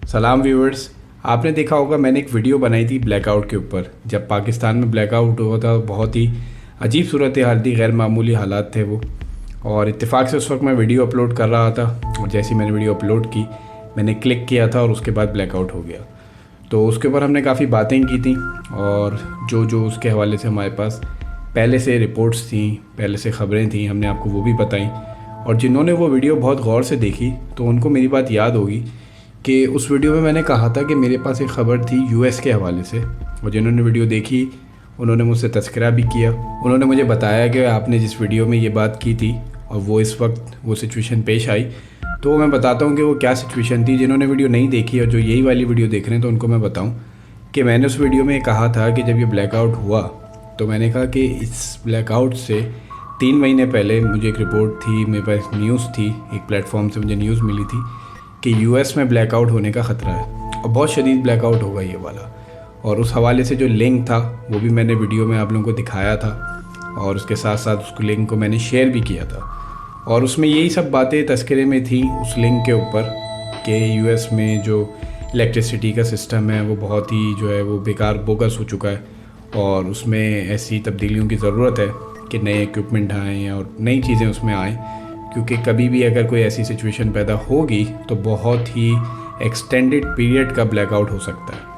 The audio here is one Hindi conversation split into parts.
सलाम व्यूअर्स। आपने देखा होगा मैंने एक वीडियो बनाई थी ब्लैकआउट के ऊपर। जब पाकिस्तान में ब्लैकआउट हुआ था बहुत ही अजीब सूरत हाल थी, गैर मामूली हालात थे वो। और इत्तेफाक से उस वक्त मैं वीडियो अपलोड कर रहा था और जैसे ही मैंने वीडियो अपलोड की मैंने क्लिक किया था और उसके बाद ब्लैकआउट हो गया। तो उसके ऊपर हमने काफ़ी बातें की थी और जो जो उसके हवाले से हमारे पास पहले से रिपोर्ट्स थी, पहले से ख़बरें थी, हमने आपको वो भी बताई। और जिन्होंने वो वीडियो बहुत गौर से देखी तो उनको मेरी बात याद होगी कि उस वीडियो में मैंने कहा था कि मेरे पास एक ख़बर थी यूएस के हवाले से। और जिन्होंने वीडियो देखी उन्होंने मुझसे तज़किरा भी किया। उन्होंने मुझे बताया कि आपने जिस वीडियो में ये बात की थी और वो इस वक्त वो सिचुएशन पेश आई, तो मैं बताता हूँ कि वो क्या सिचुएशन थी। जिन्होंने वीडियो नहीं देखी और जो यही वाली वीडियो देख रहे हैं तो उनको मैं बताऊँ कि मैंने उस वीडियो में कहा था कि जब ये ब्लैकआउट हुआ तो मैंने कहा कि इस ब्लैकआउट से 3 महीने पहले मुझे एक रिपोर्ट थी, मेरे पास न्यूज़ थी, एक प्लेटफॉर्म से मुझे न्यूज़ मिली थी कि यूएस में ब्लैकआउट होने का ख़तरा है और बहुत शदीद ब्लैकआउट होगा ये वाला। और उस हवाले से जो लिंक था वो भी मैंने वीडियो में आप लोगों को दिखाया था और उसके साथ साथ उस लिंक को मैंने शेयर भी किया था। और उसमें यही सब बातें तस्करे में थी उस लिंक के ऊपर कि यूएस में जो इलेक्ट्रिसिटी का सिस्टम है वो बहुत ही जो है वो बेकार बोगस हो चुका है और उसमें ऐसी तब्दीलियों की ज़रूरत है कि नए इक्विपमेंट आएँ और नई चीज़ें उसमें आएँ, क्योंकि कभी भी अगर कोई ऐसी सिचुएशन पैदा होगी तो बहुत ही एक्सटेंडेड पीरियड का ब्लैकआउट हो सकता है।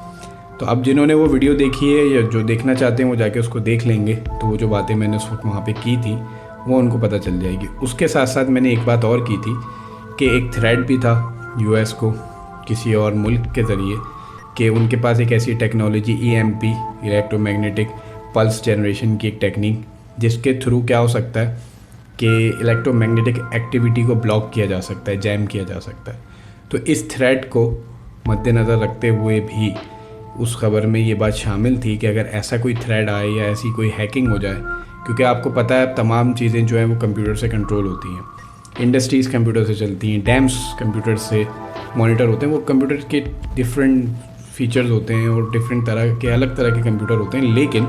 तो अब जिन्होंने वो वीडियो देखी है या जो देखना चाहते हैं वो जाके उसको देख लेंगे, तो वो जो बातें मैंने उस वक्त वहाँ पे की थी वो उनको पता चल जाएगी। उसके साथ साथ मैंने एक बात और की थी कि एक थ्रेट भी था यूएस को किसी और मुल्क के ज़रिए कि उनके पास एक ऐसी technology EMP, electromagnetic pulse generation की एक टेक्निक, जिसके थ्रू क्या हो सकता है कि इलेक्ट्रोमैग्नेटिक एक्टिविटी को ब्लॉक किया जा सकता है, जैम किया जा सकता है। तो इस थ्रेट को मद्देनज़र रखते हुए भी उस खबर में ये बात शामिल थी कि अगर ऐसा कोई थ्रेट आए या ऐसी कोई हैकिंग हो जाए, क्योंकि आपको पता है तमाम चीज़ें जो हैं वो कंप्यूटर से कंट्रोल होती हैं, इंडस्ट्रीज़ कंप्यूटर से चलती हैं, डैम्स कंप्यूटर से मॉनिटर होते हैं। वो कंप्यूटर के डिफरेंट फीचर्स होते हैं और डिफरेंट तरह के अलग तरह के कंप्यूटर होते हैं, लेकिन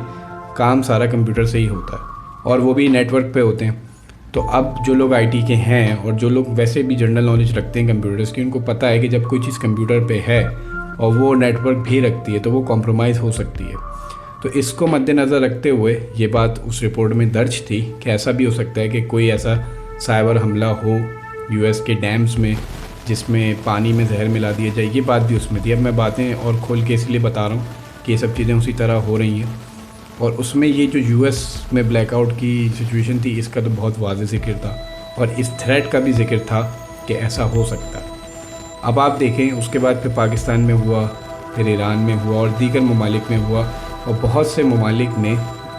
काम सारा कंप्यूटर से ही होता है और वो भी नेटवर्क पे होते हैं। तो अब जो लोग आईटी के हैं और जो लोग वैसे भी जनरल नॉलेज रखते हैं कंप्यूटर्स की, उनको पता है कि जब कोई चीज़ कंप्यूटर पे है और वो नेटवर्क भी रखती है तो वो कॉम्प्रोमाइज़ हो सकती है। तो इसको मद्देनज़र रखते हुए ये बात उस रिपोर्ट में दर्ज थी कि ऐसा भी हो सकता है कि कोई ऐसा साइबर हमला हो यूएस के डैम्स में जिसमें पानी में जहर मिला दिया जाए। ये बात भी उसमें थी। अब मैं बातें और खोल के इसलिए बता रहा हूँ कि ये सब चीज़ें उसी तरह हो रही हैं। और उसमें ये जो यूएस में ब्लैकआउट की सिचुएशन थी इसका तो बहुत वाज़ेह ज़िक्र था और इस थ्रेट का भी ज़िक्र था कि ऐसा हो सकता है। अब आप देखें उसके बाद फिर पाकिस्तान में हुआ, फिर ईरान में हुआ और दीगर ममालिक में हुआ और बहुत से ममालिक ने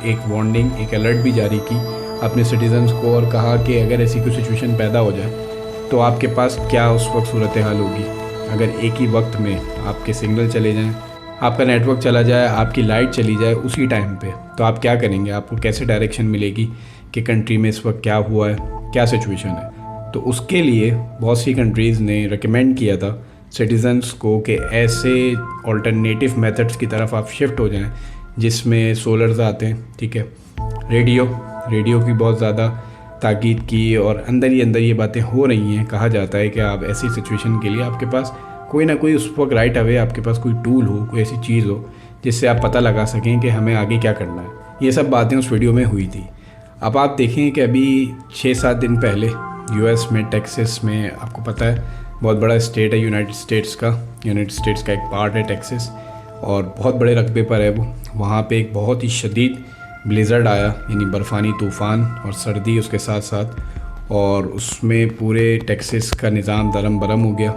एक वार्निंग, एक अलर्ट भी जारी की अपने सिटीज़न्स को और कहा कि अगर ऐसी कोई सिचुएशन पैदा हो जाए तो आपके पास क्या उस वक्त सूरत हाल होगी। अगर एक ही वक्त में आपके सिग्नल चले जाएँ, आपका नेटवर्क चला जाए, आपकी लाइट चली जाए उसी टाइम पे, तो आप क्या करेंगे? आपको कैसे डायरेक्शन मिलेगी कि कंट्री में इस वक्त क्या हुआ है, क्या सिचुएशन है? तो उसके लिए बहुत सी कंट्रीज़ ने रिकमेंड किया था सिटीज़न्स को कि ऐसे ऑल्टरनेटिव मेथड्स की तरफ आप शिफ्ट हो जाएं जिसमें सोलर्स आते हैं, ठीक है, रेडियो की बहुत ज़्यादा ताकीद की और अंदर ही अंदर ये बातें हो रही हैं। कहा जाता है कि आप ऐसी सिचुएशन के लिए आपके पास कोई ना कोई उस वक्त राइट अवे आपके पास कोई टूल हो, कोई ऐसी चीज़ हो जिससे आप पता लगा सकें कि हमें आगे क्या करना है। ये सब बातें उस वीडियो में हुई थी। अब आप देखें कि अभी 6-7 दिन पहले यूएस में टेक्सास में, आपको पता है बहुत बड़ा स्टेट है यूनाइटेड स्टेट्स का एक पार्ट है टेक्सास और बहुत बड़े रकबे पर है वो। वहाँ पे एक बहुत ही शदीद ब्लिज़र्ड आया, यानी बर्फ़ानी तूफ़ान और सर्दी उसके साथ साथ, और उसमें पूरे टेक्सास का निज़ाम दरम बरम हो गया।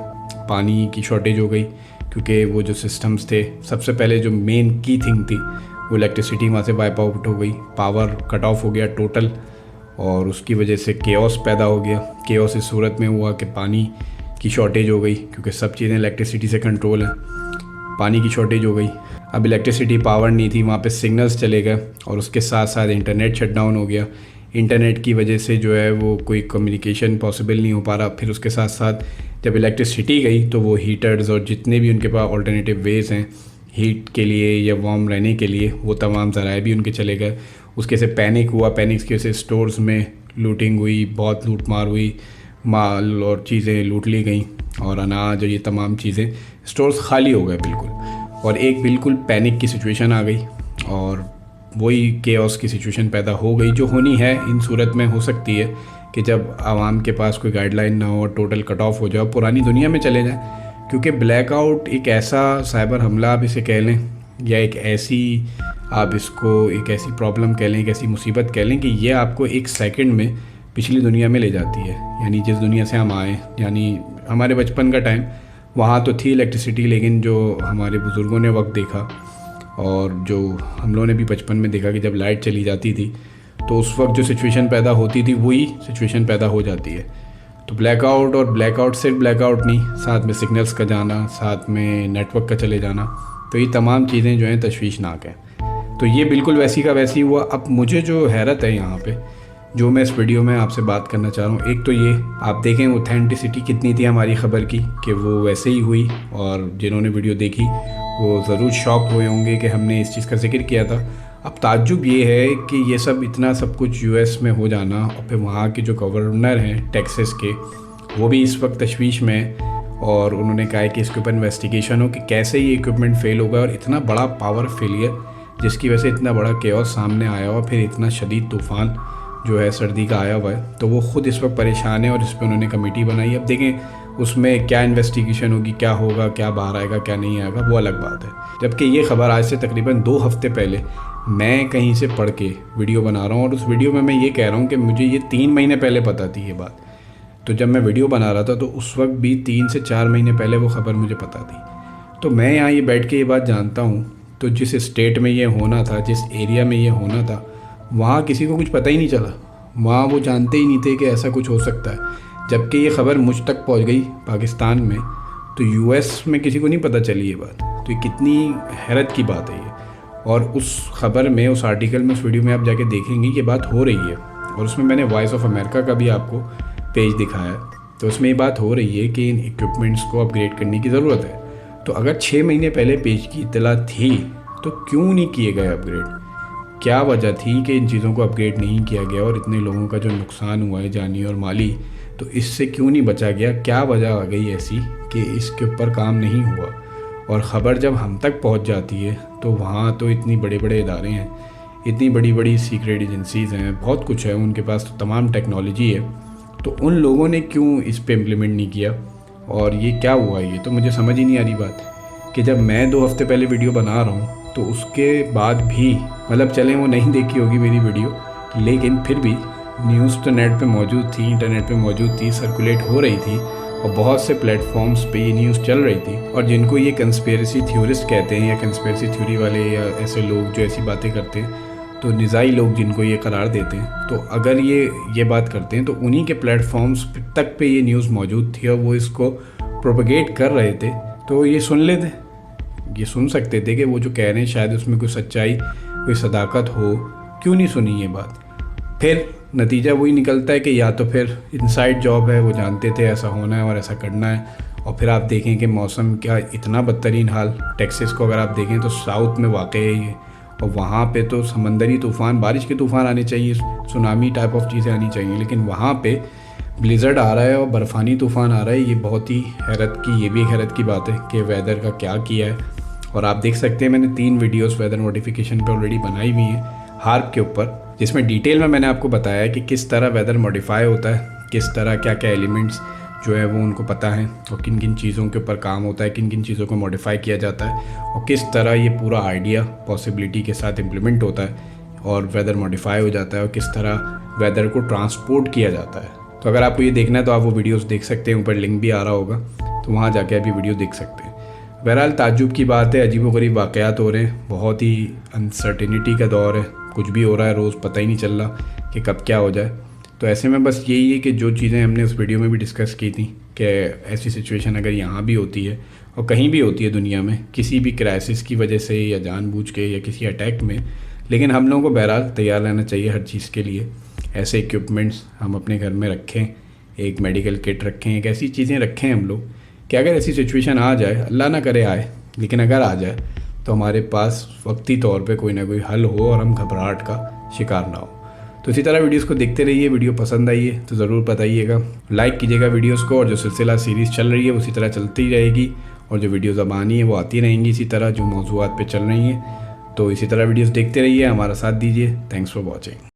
पानी की शॉर्टेज हो गई क्योंकि वो जो सिस्टम्स थे, सबसे पहले जो मेन की थिंग थी वो इलेक्ट्रिसिटी वहाँ से वाइप आउट हो गई, पावर कट ऑफ हो गया टोटल और उसकी वजह से केओस पैदा हो गया। केओस इस सूरत में हुआ कि पानी की शॉर्टेज हो गई, क्योंकि सब चीज़ें इलेक्ट्रिसिटी से कंट्रोल है। पानी की शॉर्टेज हो गई, अब इलेक्ट्रिसिटी पावर नहीं थी, वहाँ पे सिग्नल्स चले गए और उसके साथ साथ इंटरनेट शट डाउन हो गया। इंटरनेट की वजह से जो है वो कोई कम्युनिकेशन पॉसिबल नहीं हो पा रहा। फिर उसके साथ साथ जब इलेक्ट्रिसिटी गई तो वो हीटर्स और जितने भी उनके पास ऑल्टरनेटिव वेज हैं हीट के लिए या वार्म रहने के लिए, वो तमाम ज़राए भी उनके चले गए। उसके से पैनिक हुआ, पैनिक की वजह से स्टोर्स में लूटिंग हुई, बहुत लूट मार हुई, माल और चीज़ें लूट ली गई। और अनाज और ये तमाम चीज़ें, स्टोर्स खाली हो गए बिल्कुल, और एक बिल्कुल पैनिक की सिचुएशन आ गई और वही केओस की सिचुएशन पैदा हो गई जो होनी है इन सूरत में हो सकती है कि जब आवाम के पास कोई गाइडलाइन ना हो, टोटल कट ऑफ हो जाए, पुरानी दुनिया में चले जाएं। क्योंकि ब्लैकआउट एक ऐसा साइबर हमला आप इसे कह लें, या एक ऐसी आप इसको एक ऐसी प्रॉब्लम कह लें, एक ऐसी मुसीबत कह लें कि ये आपको एक सेकंड में पिछली दुनिया में ले जाती है। यानी जिस दुनिया से हम आए, यानी हमारे बचपन का टाइम, वहाँ तो थी इलेक्ट्रिसिटी, लेकिन जो हमारे बुज़ुर्गों ने वक्त देखा और जो हम लोगों ने भी बचपन में देखा कि जब लाइट चली जाती थी तो उस वक्त जो सिचुएशन पैदा होती थी वही सिचुएशन पैदा हो जाती है। तो ब्लैकआउट, और ब्लैकआउट सिर्फ ब्लैकआउट नहीं, साथ में सिग्नल्स का जाना, साथ में नेटवर्क का चले जाना, तो ये तमाम चीज़ें जो हैं तशवीशनाक हैं। तो ये बिल्कुल वैसी का वैसी हुआ। अब मुझे जो हैरत है यहाँ पे, जो मैं इस वीडियो में आपसे बात करना चाह रहा हूँ, एक तो ये आप देखें ऑथेंटिसिटी कितनी थी हमारी ख़बर की कि वो वैसे ही हुई, और जिन्होंने वीडियो देखी वो ज़रूर शॉक हुए होंगे कि हमने इस चीज़ का जिक्र किया था। अब ताज्जुब ये है कि ये सब इतना सब कुछ यूएस में हो जाना, और फिर वहाँ के जो गवर्नर हैं टेक्सास के, वो भी इस वक्त तशवीश में हैं और उन्होंने कहा है कि इसके ऊपर इन्वेस्टिगेशन हो कि कैसे ये इक्विपमेंट फेल हो गया, और इतना बड़ा पावर फेलियर जिसकी वजह से इतना बड़ा केओस सामने आया हुआ, फिर इतना शदीद तूफ़ान जो है सर्दी का आया हुआ है। तो वो ख़ुद इस वक्त परेशान है और इस पर उन्होंने कमेटी बनाई। अब देखें उसमें क्या इन्वेस्टिगेशन होगी, क्या होगा, क्या बाहर आएगा, क्या नहीं आएगा, वो अलग बात है। जबकि ये ख़बर आज से तकरीबन 2 हफ्ते पहले मैं कहीं से पढ़ के वीडियो बना रहा हूँ, और उस वीडियो में मैं ये कह रहा हूँ कि मुझे ये 3 महीने पहले पता थी ये बात। तो जब मैं वीडियो बना रहा था तो उस वक्त भी 3 से 4 महीने पहले वो ख़बर मुझे पता थी। तो मैं यहाँ ये बैठ के ये बात जानता हूँ, तो जिस स्टेट में ये होना था, जिस एरिया में ये होना था, वहाँ किसी को कुछ पता ही नहीं चला। वहाँ वो जानते ही नहीं थे कि ऐसा कुछ हो सकता है। जबकि ये ख़बर मुझ तक पहुँच गई पाकिस्तान में, तो यूएस में किसी को नहीं पता चली ये बात। तो ये कितनी हैरत की बात है ये। और उस ख़बर में, उस आर्टिकल में, उस वीडियो में आप जाके देखेंगे ये बात हो रही है, और उसमें मैंने वॉइस ऑफ अमेरिका का भी आपको पेज दिखाया। तो उसमें ये बात हो रही है कि इन इक्विपमेंट्स को अपग्रेड करने की ज़रूरत है। तो अगर 6 महीने पहले पेज की इत्तला थी तो क्यों नहीं किए गए अपग्रेड? क्या वजह थी कि इन चीज़ों को अपग्रेड नहीं किया गया, और इतने लोगों का जो नुकसान हुआ है जानी और माली, तो इससे क्यों नहीं बचा गया? क्या वजह आ गई ऐसी कि इसके ऊपर काम नहीं हुआ? और ख़बर जब हम तक पहुंच जाती है तो वहाँ तो इतनी बड़े बड़े इदारे हैं, इतनी बड़ी बड़ी सीक्रेट एजेंसीज़ हैं, बहुत कुछ है उनके पास, तो तमाम टेक्नोलॉजी है, तो उन लोगों ने क्यों इस पे इम्प्लीमेंट नहीं किया? और ये क्या हुआ? ये तो मुझे समझ ही नहीं आ रही बात कि जब मैं 2 हफ्ते पहले वीडियो बना रहा हूँ तो उसके बाद भी, मतलब चलें वो नहीं देखी होगी मेरी वीडियो, लेकिन फिर भी न्यूज़ तो नेट पे मौजूद थी, इंटरनेट पे मौजूद थी, सर्कुलेट हो रही थी, और बहुत से प्लेटफॉर्म्स पे ये न्यूज़ चल रही थी। और जिनको ये कंस्पिरेसी थ्योरिस्ट कहते हैं, या कंस्पिरेसी थ्योरी वाले, या ऐसे लोग जो ऐसी बातें करते हैं, तो निज़ाई लोग जिनको ये करार देते हैं, तो अगर ये बात करते हैं तो उन्हीं के प्लेटफॉर्म्स तक पे ये न्यूज़ मौजूद थी और वो इसको प्रोपगेट कर रहे थे, तो ये सुन लेते, ये सुन सकते थे कि वो जो कह रहे हैं शायद उसमें कोई सच्चाई, कोई सदाकत हो। क्यों नहीं सुनी ये बात? फिर नतीजा वही निकलता है कि या तो फिर इनसाइड जॉब है, वो जानते थे ऐसा होना है और ऐसा करना है। और फिर आप देखें कि मौसम क्या इतना बदतरीन हाल, टेक्सास को अगर आप देखें तो साउथ में वाक़ है ये, और वहाँ पे तो समंदरी तूफ़ान, बारिश के तूफ़ान आने चाहिए, सुनामी टाइप ऑफ चीज़ें आनी चाहिए, लेकिन वहाँ पे ब्लिज़र्ड आ रहा है और बर्फ़ानी तूफ़ान आ रहा है। ये बहुत ही हैरत की, ये भी एक हैरत की बात है कि वेदर का क्या किया है। और आप देख सकते हैं मैंने 3 वीडियोस वेदर नोटिफिकेशन पे ऑलरेडी बनाई हुई हैं हार्प के ऊपर, जिसमें डिटेल में मैंने आपको बताया है कि किस तरह वेदर मॉडिफाई होता है, किस तरह क्या क्या एलिमेंट्स जो है वो उनको पता है, और किन किन चीज़ों के ऊपर काम होता है, किन किन चीज़ों को मॉडिफाई किया जाता है, और किस तरह ये पूरा आइडिया पॉसिबिलिटी के साथ इम्प्लीमेंट होता है और वेदर मॉडिफाई हो जाता है, और किस तरह वेदर को ट्रांसपोर्ट किया जाता है। तो अगर आपको ये देखना है तो आप वो वीडियोस देख सकते हैं, ऊपर लिंक भी आ रहा होगा, तो वहाँ जाके आप ये वीडियो देख सकते हैं। बहरहाल ताज्जुब की बात है, अजीबोगरीब वाक़यात हो रहे हैं, बहुत ही अनसर्टेनिटी का दौर है, कुछ भी हो रहा है रोज़, पता ही नहीं चल रहा कि कब क्या हो जाए। तो ऐसे में बस यही है कि जो चीज़ें हमने उस वीडियो में भी डिस्कस की थी कि ऐसी सिचुएशन अगर यहाँ भी होती है और कहीं भी होती है दुनिया में, किसी भी क्राइसिस की वजह से या जानबूझ के या किसी अटैक में, लेकिन हम लोगों को बहरहाल तैयार रहना चाहिए हर चीज़ के लिए। ऐसे इक्विपमेंट्स हम अपने घर में रखें, एक मेडिकल किट रखें, एक ऐसी चीज़ें रखें हम लोग कि अगर ऐसी सिचुएशन आ जाए, अल्लाह ना करे आए, लेकिन अगर आ जाए तो हमारे पास वक्ती तौर पे कोई ना कोई हल हो और हम घबराहट का शिकार ना हो। तो इसी तरह वीडियोस को देखते रहिए। वीडियो पसंद आई है तो ज़रूर बताइएगा, लाइक कीजिएगा वीडियोस को। और जो सिलसिला सीरीज़ चल रही है उसी तरह चलती रहेगी, और जो वीडियोस अब आनी है वो आती रहेंगी इसी तरह जो मौजूआत पे चल रही हैं। तो इसी तरह वीडियोस देखते रहिए, हमारा साथ दीजिए। Thanks for watching.